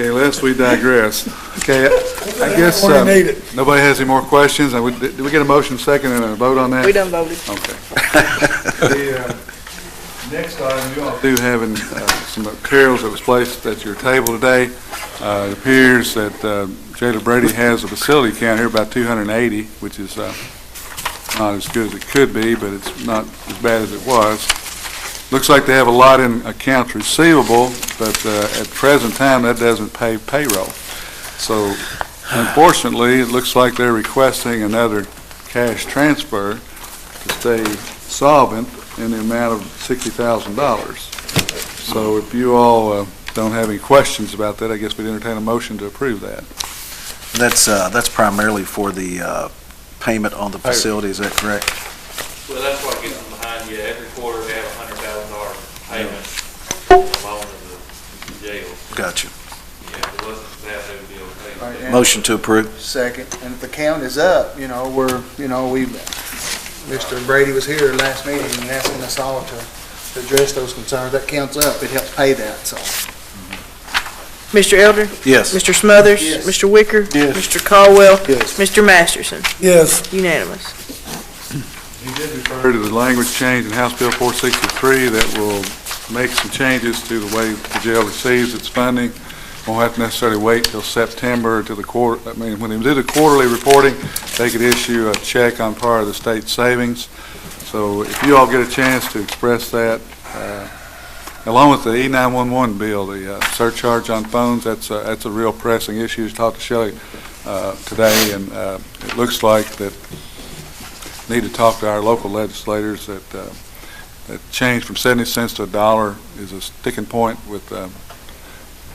Okay, lest we digress. Okay, I guess nobody has any more questions. Did we get a motion second and a vote on that? We done voted. Okay. The next item, you all do have some materials that was placed at your table today. It appears that Jailer Brady has a facility count here about 280, which is not as good as it could be, but it's not as bad as it was. Looks like they have a lot in accounts receivable, but at present time that doesn't pay payroll. So unfortunately, it looks like they're requesting another cash transfer to stay solvent in the amount of $60,000. So if you all don't have any questions about that, I guess we'd entertain a motion to approve that. That's primarily for the payment on the facility, is that correct? Well, that's what gets them behind you. Every quarter they have $100,000 payment along with the jail. Gotcha. Yeah, if it wasn't for that, they would be okay. Right. Motion to approve. Second, and if the count is up, Mr. Brady was here last meeting and asking us all to address those concerns. That counts up, it helps pay that, so. Mr. Elder? Yes. Mr. Smothers? Yes. Mr. Wicker? Yes. Mr. Caldwell? Yes. Mr. Masterson? Yes. Unanimous. You did refer to the language change in House Bill 463 that will make some changes to the way the jail receives its funding. Won't have to necessarily wait till September to the quarter. I mean, when they do the quarterly reporting, they could issue a check on part of the state savings. So if you all get a chance to express that, along with the E911 bill, the surcharge on phones, that's a real pressing issue. I talked to Shelley today, and it looks like that need to talk to our local legislators that change from 70 cents to $1 is a sticking point with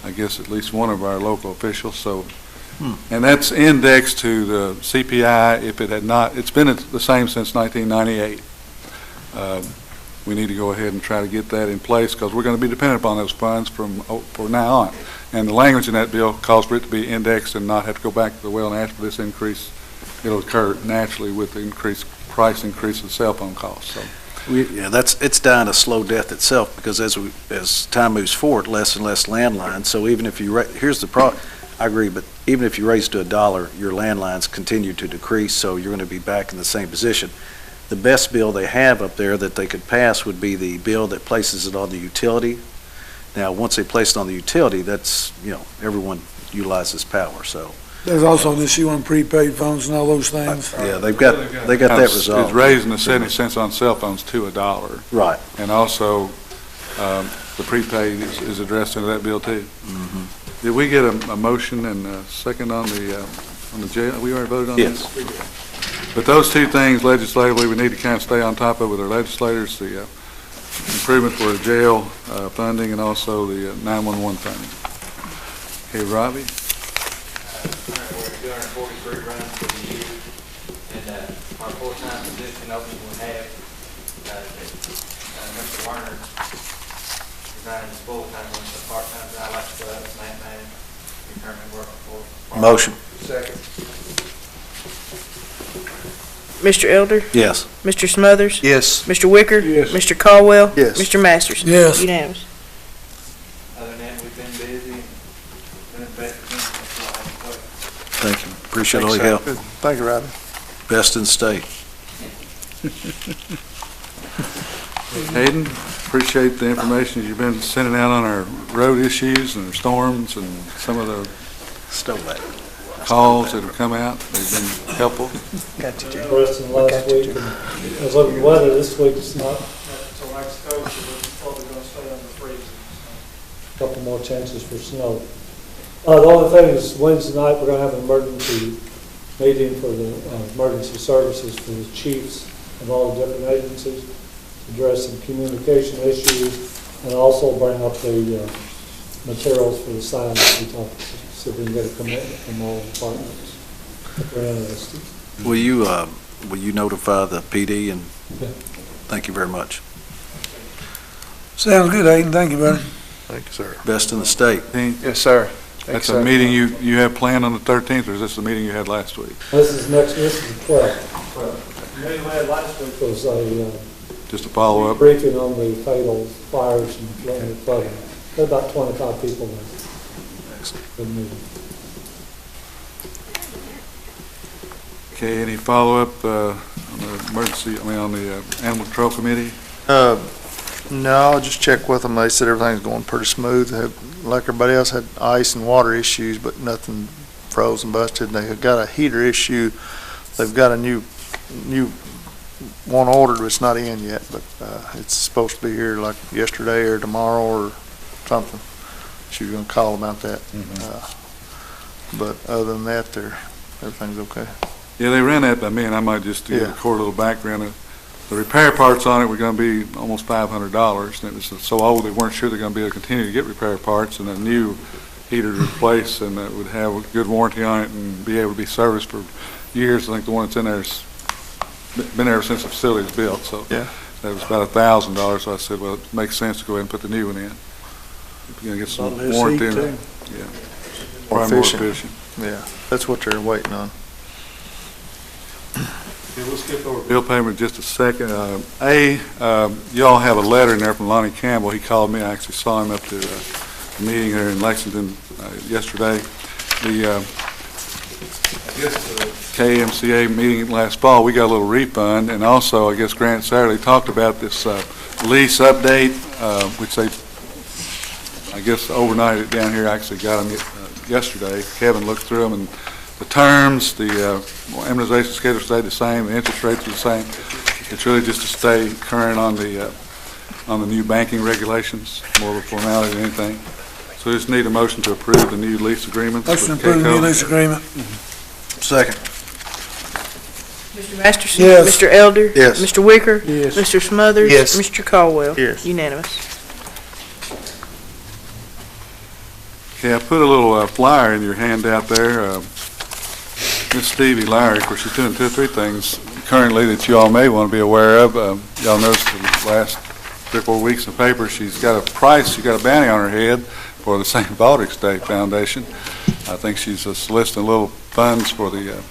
I guess at least one of our local officials. So, and that's indexed to the CPI. If it had not, it's been the same since 1998. We need to go ahead and try to get that in place because we're going to be dependent upon those funds from now on. And the language in that bill calls for it to be indexed and not have to go back to the well and ask for this increase. It'll occur naturally with the price increase of cell phone costs. So. It's dying a slow death itself because as time moves forward, less and less landlines. So even if you here's the problem, I agree, but even if you raise to $1, your landlines continue to decrease, so you're going to be back in the same position. The best bill they have up there that they could pass would be the bill that places it on the utility. Now, once they place it on the utility, that's everyone utilizes power. So. There's also an issue on prepaid phones and all those things. Yeah, they got that resolved. It's raising the 70 cents on cell phones to $1. Right. And also, the prepaid is addressed into that bill too. Mm-hmm. Did we get a motion and a second on the jail? We already voted on yes. that? Yes. But those two things legislatively we need to kind of stay on top of with our legislators, the improvement for the jail funding and also the 911 funding. Okay, Robbie? We're 243 runs for the year, and our full-time position opening we have, Mr. Warner resigned as full-time, went to part-time, and I like to go up to man, we currently work for. Motion. Second. Mr. Elder? Yes. Mr. Smothers? Yes. Mr. Wicker? Yes. Mr. Caldwell? Yes. Mr. Masterson? Yes. Unanimous. Other than that, we've been busy, and been a better team. Thank you. Appreciate all your help. Thank you, Robbie. Best in the state. Hayden, appreciate the information you've been sending out on our road issues and our storms and some of the calls that have come out. They've been helpful. Got you, Jay. Preston last week, and as looking at the weather this week, it's not until next coast, we're probably going to stay under freezing. So a couple more chances for snow. The only thing is Wednesday night, we're going to have an emergency meeting for the emergency services for the chiefs of all the different agencies, address some communication issues, and also bring up the materials for the signs that we talked about. See if we can get a commitment from all departments if they're interested. Will you notify the PD? And Yeah. thank you very much. Sounds good, Aiden. Thank you, buddy. Thank you, sir. Best in the state. Yes, sir. That's a meeting you have planned on the 13th, or is this the meeting you had last week? This is the 12th. The meeting we had last week was a Just a follow-up? briefing on the fatal fires and flooding. There were about 25 people there. next. Good meeting. Okay, any follow-up on the emergency, on the Animal Control Committee? No, I'll just check with them. They said everything's going pretty smooth. They, like everybody else, had ice and water issues, but nothing froze and busted. They have got a heater issue. They've got a new one ordered, but it's not in yet, but it's supposed to be here like yesterday or tomorrow or something. She was gonna call about that. But other than that, everything's okay. Yeah, they ran that by me, and I might just give Yeah. a core little background. The repair parts on it were going to be almost $500, and it was so old they weren't sure they're going to be able to continue to get repair parts, and a new heater to replace, and that would have a good warranty on it and be able to be serviced for years. I think the one that's in there's been there since the facility was built, so Yeah. that was about $1,000. So I said, well, it makes sense to go ahead and put the new one in. If you're going to get some Something to warranty see in too. it. Yeah. More Probably more efficient. efficient. Yeah, that's what they're waiting on. Yeah, we'll skip over bill payment just a second. Y'all have a letter in there from Lonnie Campbell. He called me. I actually saw him up to a meeting here in Lexington yesterday. I guess the KMCA meeting last fall, we got a little refund, and also, I guess Grant Saturday talked about this lease update, which they, I guess, overnight it down here, actually got them yesterday. Kevin looked through them, and the terms, the amortization schedule stayed the same, the interest rates are the same. It's really just to stay current on the new banking regulations, more of a formality than anything. So we just need a motion to approve the new lease agreements with Motion to approve the KCO. new lease agreement. Second. Mr. Masterson? Yes. Mr. Elder? Yes. Mr. Wicker? Yes. Mr. Smothers? Yes. Mr. Caldwell? Yes. Unanimous. Okay, I put a little flyer in your handout there. Miss Stevie Larry, of course, she's doing 2 or 3 things currently that you all may want to be aware of. Y'all noticed the last 3 or 4 weeks in the paper, she's got a bounty on her head for the St. Baldrick's Day Foundation. I think she's soliciting little funds for the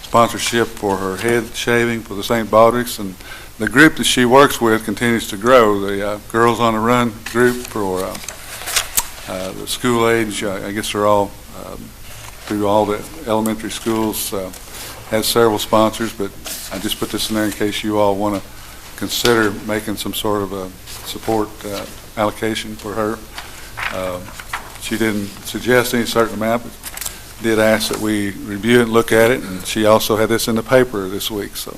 sponsorship for her head shaving for the St. Baldrick's, and the group that she works with continues to grow. The Girls on the Run group for the school age, I guess they're all through all the elementary schools, has several sponsors, but I just put this in there in case you all want to consider making some sort of a support allocation for her. She didn't suggest any certain amount, but did ask that we review it and look at it, and she also had this in the paper this week, so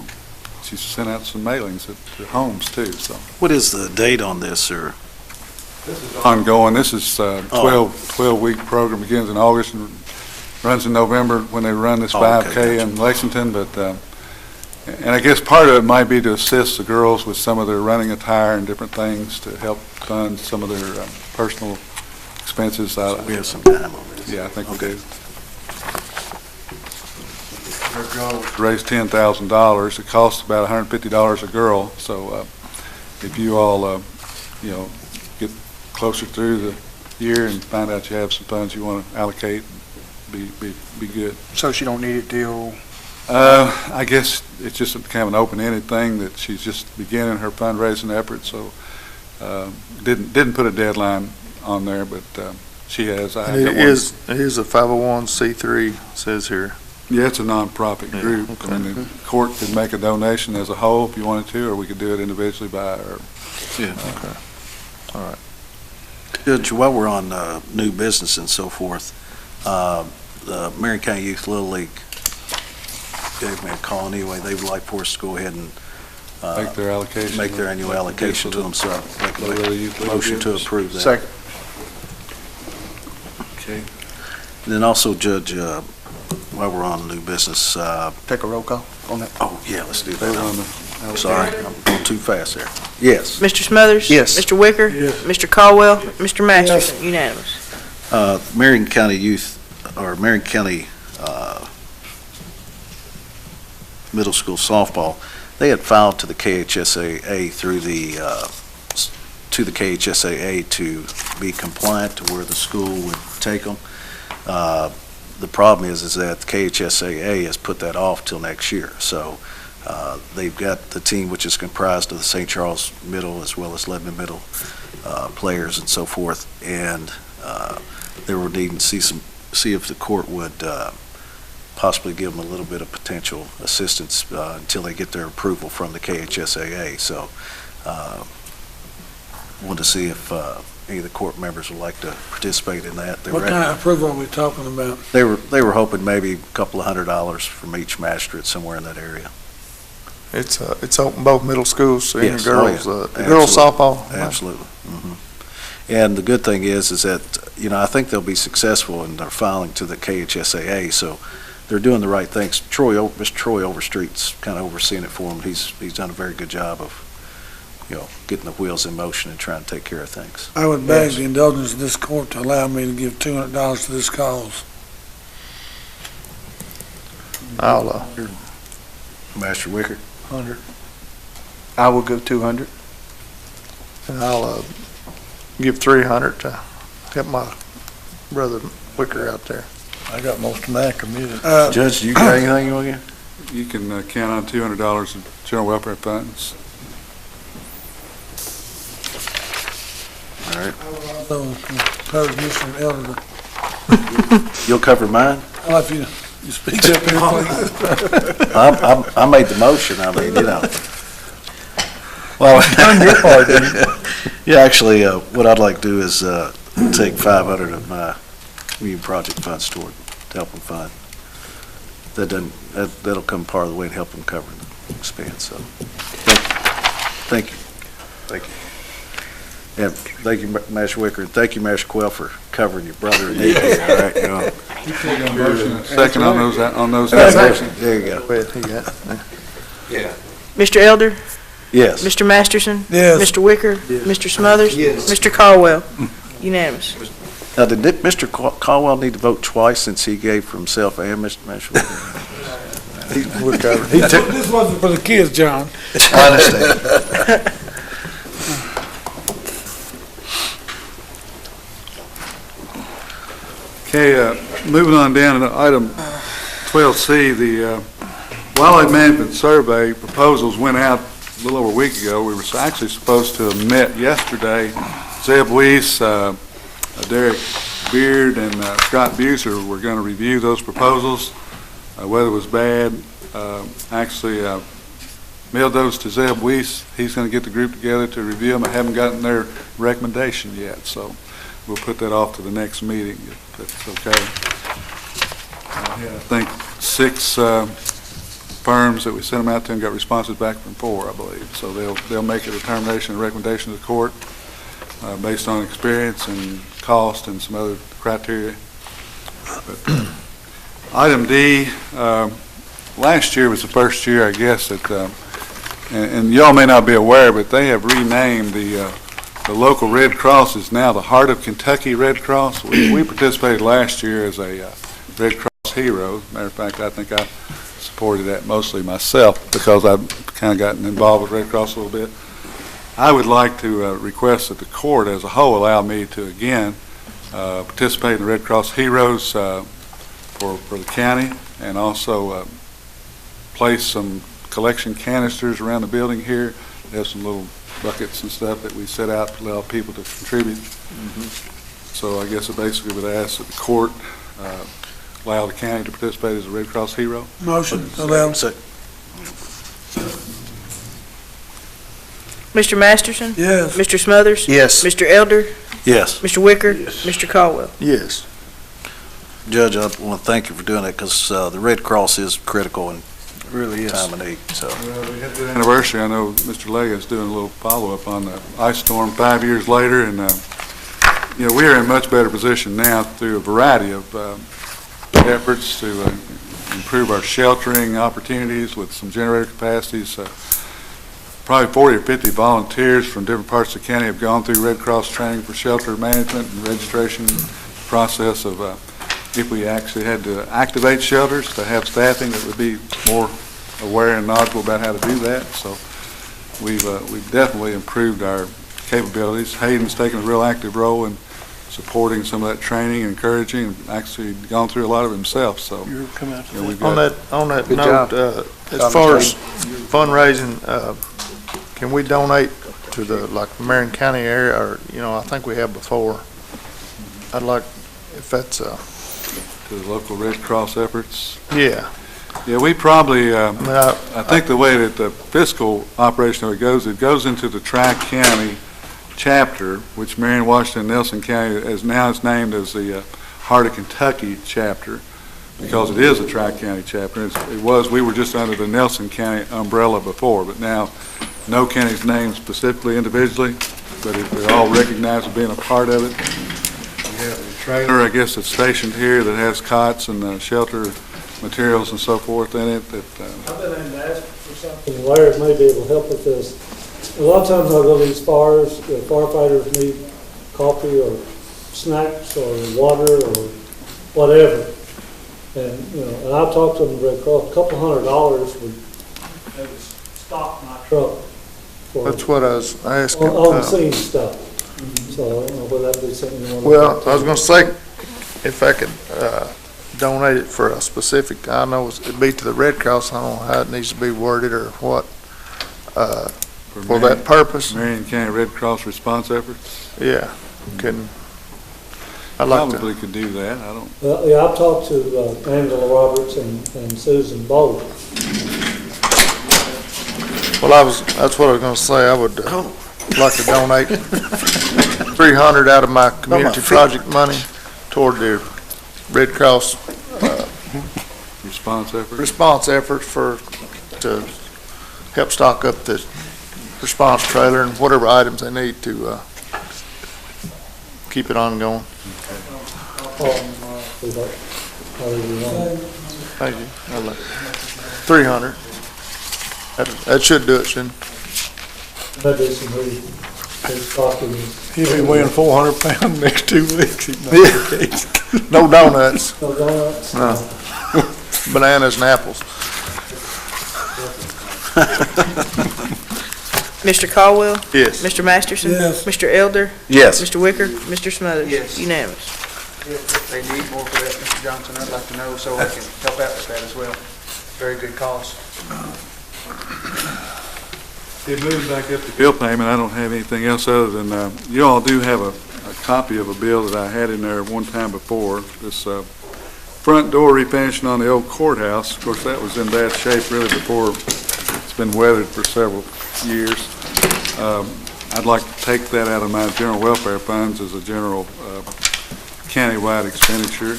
she sent out some mailings to homes too, so. What is the date on this, sir? This is ongoing. This is 12-week program, begins in August and runs in November when they run this 5K gotcha. in Lexington, but, and I guess part of it might be to assist the girls with some of their running attire and different things to help fund some of their personal expenses. We have some time on this. Yeah, I think we do. Our goal is to raise $10,000. It costs about $150 a girl, so if you all, get closer through the year and find out you have some funds you want to allocate, be good. So she don't need it till, I guess it's just kind of an open-ended thing that she's just beginning her fundraising effort, so didn't put a deadline on there, but she has. and it is a 501c3, says here. Yeah, it's a nonprofit Yeah, group. okay. I mean, the court could make a donation as a whole if you wanted to, or we could do it individually by our. Yeah. Okay. All right. Judge, while we're on new business and so forth, the Marion County Youth Little League gave me a call anyway. They would like for us to go ahead and Make their allocation. make their annual allocation to them, so I'd like to make a motion to approve that. Second. Okay. And then also, Judge, while we're on new business, Take a roll call on that. oh, yeah, let's do Vote on that. the allocation. Sorry, I'm going too fast there. Yes. Mr. Smothers? Yes. Mr. Wicker? Yes. Mr. Caldwell? Mr. Masterson? Unanimous. Marion County Youth, or Marion County Middle School Softball, they had filed to the KHSAA to the KHSAA to be compliant to where the school would take them. The problem is that the KHSAA has put that off till next year. So they've got the team, which is comprised of the St. Charles Middle as well as Lebanon Middle players and so forth, and They were needing to see if the court would possibly give them a little bit of potential assistance until they get their approval from the KHSAA. So wanted to see if any of the court members would like to participate in that. What kind of approval are we talking about? They were hoping maybe a couple of $100 from each magistrate somewhere in that area. It's open both middle schools, so any Yes. girls, Oh, yeah. girls softball. Absolutely. And the good thing is that, I think they'll be successful in their filing to the KHSAA, so they're doing the right things. Mr. Troy Overstreet's kind of overseeing it for them. He's done a very good job of, getting the wheels in motion and trying to take care of things. I would beg the indulgence of this court to allow me to give $200 to this cause. I'll, Master Wicker? 100, I will go 200. and I'll, give 300 to help my brother Wicker out there. I got most of mine committed. Judge, do you got anything you want to get? You can count on $200 in general welfare funds. All right. So, encourage Mr. Elder to, You'll cover mine? I'd like you to speak up here, please. I made the motion, Well, Your part, didn't you? yeah, actually, what I'd like to do is take 500 of my community project funds toward to help them fund. That'll come part of the way to help them cover the expense. So, thank you. And thank you, Master Wicker, and thank you, Master Quell, for covering your brother and me. All right, Second on those motions. there you go. Well, he got, Mr. Elder? Yes. Mr. Masterson? Yes. Mr. Wicker? Mr. Smothers? Yes. Mr. Caldwell? Unanimous. Now, did Mr. Caldwell need to vote twice since he gave for himself and Mr. Master Wicker? we're covered. This wasn't for the kids, John. I understand. Okay, moving on down to item 12C, the Wildlife Management Survey proposals went out a little over a week ago. We were actually supposed to have met yesterday. Zeb Weiss, Derek Beard, and Scott Buser were going to review those proposals. Weather was bad. Actually, mailed those to Zeb Weiss. He's going to get the group together to review them. I haven't gotten their recommendation yet, so we'll put that off to the next meeting if that's okay. I think 6 firms that we sent them out to and got responses back from 4, I believe. So they'll make a determination and recommendation to the court based on experience and cost and some other criteria. But, item D, last year was the first year, I guess, that, and y'all may not be aware, but they have renamed the local Red Cross is now the Heart of Kentucky Red Cross. We participated last year as a Red Cross hero. Matter of fact, I think I supported that mostly myself because I've kind of gotten involved with Red Cross a little bit. I would like to request that the court as a whole allow me to again participate in the Red Cross Heroes for the county, and also place some collection canisters around the building here. They have some little buckets and stuff that we set out to allow people to contribute. So I guess it basically would ask that the court allow the county to participate as a Red Cross hero. Motion, allow. Mr. Masterson? Yes. Mr. Smothers? Yes. Mr. Elder? Yes. Mr. Wicker? Mr. Caldwell? Yes. Judge, I want to thank you for doing that because the Red Cross is critical in Really is. time of need. So, Well, we had the anniversary. I know Mr. Lega's doing a little follow-up on the ice storm 5 years later, and we are in a much better position now through a variety of efforts to improve our sheltering opportunities with some generator capacities. Probably 40 or 50 volunteers from different parts of the county have gone through Red Cross training for shelter management and registration process of if we actually had to activate shelters to have staffing that would be more aware and knowledgeable about how to do that. So we've definitely improved our capabilities. Hayden's taken a real active role in supporting some of that training, encouraging, and actually gone through a lot of it himself. So You're coming out to we've On got that Good note, job. as far as fundraising, can we donate to the Marion County area, or I think we have before. I'd like, if that's, To the local Red Cross efforts. yeah. Yeah, we probably, I mean, I think the way that the fiscal operation it goes into the Tri-County chapter, which Marion, Washington, Nelson County is now is named as the Heart of Kentucky chapter, because it is a Tri-County chapter. We were just under the Nelson County umbrella before, but now no county's named specifically individually, but they're all recognized as being a part of it. We have a trailer, I guess, that's stationed here that has cots and shelter materials and so forth in it that, I've been asked to ask for something, Larry may be able to help with this. A lot of times I go to these fires, the firefighters need coffee or snacks or water or whatever. And, and I've talked to them, Red Cross, $200 would maybe stock my truck. For that's what I was asking. on scene stuff. So I don't know whether that'd be something you want to. Well, I was gonna say, if I could, donate it for a specific, I know it'd be to the Red Cross, I don't know how it needs to be worded or what, for that purpose. Marion County Red Cross response efforts. Yeah, I'd like to. Probably could do that. I don't. Well, yeah, I've talked to Angela Roberts and Susan Bolt. Well, that's what I was gonna say, I would like to donate 300 out of my community project money toward the Red Cross Response efforts to help stock up the response trailer and whatever items they need to keep it ongoing. Thank you. I'd like 300. That should do it, shouldn't it? Maybe some restocking. He'll be weighing 400 pounds next 2 weeks. No donuts, No donuts? No. Bananas and apples. Mr. Caldwell? Yes. Mr. Masterson? Yes. Mr. Elder? Yes. Mr. Wicker? Mr. Smothers? Yes. Unanimous. If they need more for that, Mr. Johnson, I'd like to know so I can help out with that as well. Very good cause. It moves back up to bill payment. I don't have anything else other than, you all do have a copy of a bill that I had in there one time before. This front door refinishing on the old courthouse. Of course, that was in bad shape really before. It's been weathered for several years. I'd like to take that out of my general welfare funds as a general county-wide expenditure.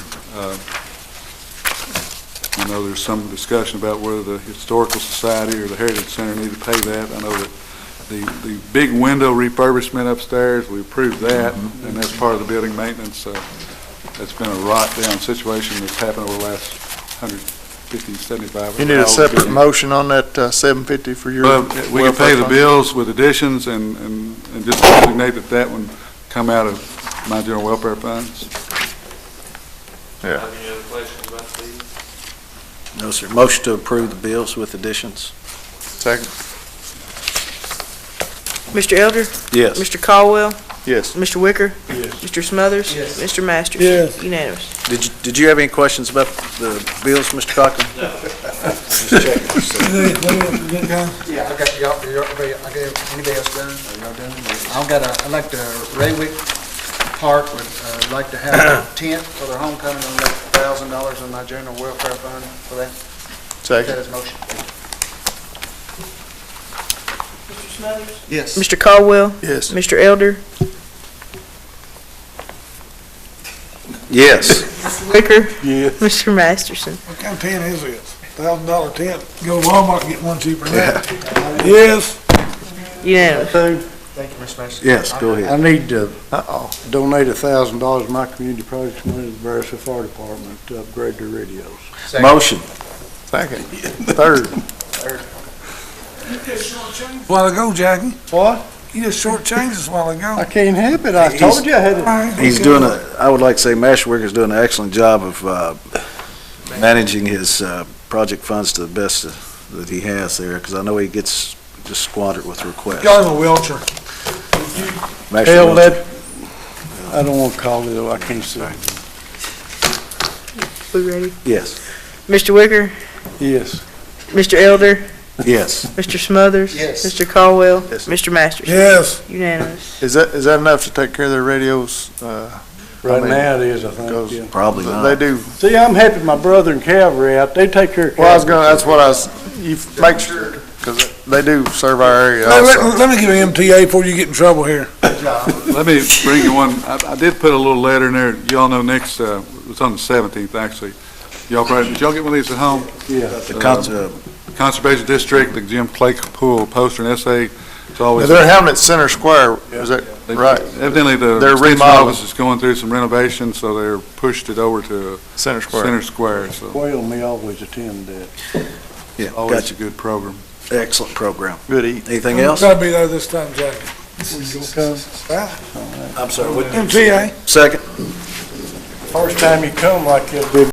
I know there's some discussion about whether the Historical Society or the Heritage Center need to pay that. I know that the big window refurbishment upstairs, we approved that, and that's part of the building maintenance. That's been a rot-down situation that's happened over the last 150, 75. You need a separate motion on that $750 for your Well, we can pay the fund? bills with additions and just designate that one come out of my general welfare funds. Yeah. Have any other questions about these? No, sir. Motion to approve the bills with additions. Second. Mr. Elder? Yes. Mr. Caldwell? Yes. Mr. Wicker? Yes. Mr. Smothers? Yes. Mr. Masterson? Yes. Unanimous. Did you have any questions about the bills, Mr. Cochran? No. Just checking. Yeah, I got anybody else done? Are y'all done? I'd like the Raywick Park would like to have a tent for their homecoming, and like $1,000 in my general welfare fund for that. That Second. is motion. Mr. Smothers? Yes. Mr. Caldwell? Yes. Mr. Elder? Yes. Mr. Wicker? Yeah. Mr. Masterson? What kind of tent is it? $1,000 tent? Go to Walmart and get one cheaper than that. Yes. Unanimous. Thank you, Mr. Master. Yes, go ahead. I need to donate $1,000 of my community projects money to the Beresford Fire Department to upgrade their radios. Motion. Second. Third. You just shortchanged a while ago, Jackie. What? You just shortchanged us a while ago. I can't help it. I told you I had it. All right, He's okay. doing I would like to say Master Wicker's doing an excellent job of managing his project funds to the best that he has there, because I know he gets just squandered with requests. Got him a Welcher. Master Hell, Wilcher. that, I don't want to call it, though. I can't say. We ready? Yes. Mr. Wicker? Yes. Mr. Elder? Yes. Mr. Smothers? Yes. Mr. Caldwell? Yes. Mr. Masterson? Yes. Unanimous. Is that enough to take care of their radios, Right mean, now it is, I think, goes- yeah. Probably not. They do, See, I'm happy my brother and cavalry out, they take care of well, I was cavalry. gonna, that's what I was, you make sure, because they do serve our area Let also. let me give you MTA before you get in trouble here. Let me bring you one, I did put a little letter in there, y'all know next, it's on the 17th, actually. Did y'all get one of these at home? Yeah. Conservation District, the Jim Clay Pool poster and essay, it's always. They're having it Center Square, is that right? Evidently, the They're extension remodeling. office is going through some renovation, so they're pushed it over to Center Square. Center Square, so Quail and me always attend that. Yeah, always gotcha. a good program. Excellent program. Good eat. Anything else? Gotta be there this time, Jackie. I'm sorry, what, MTA. second? First time you come like this, big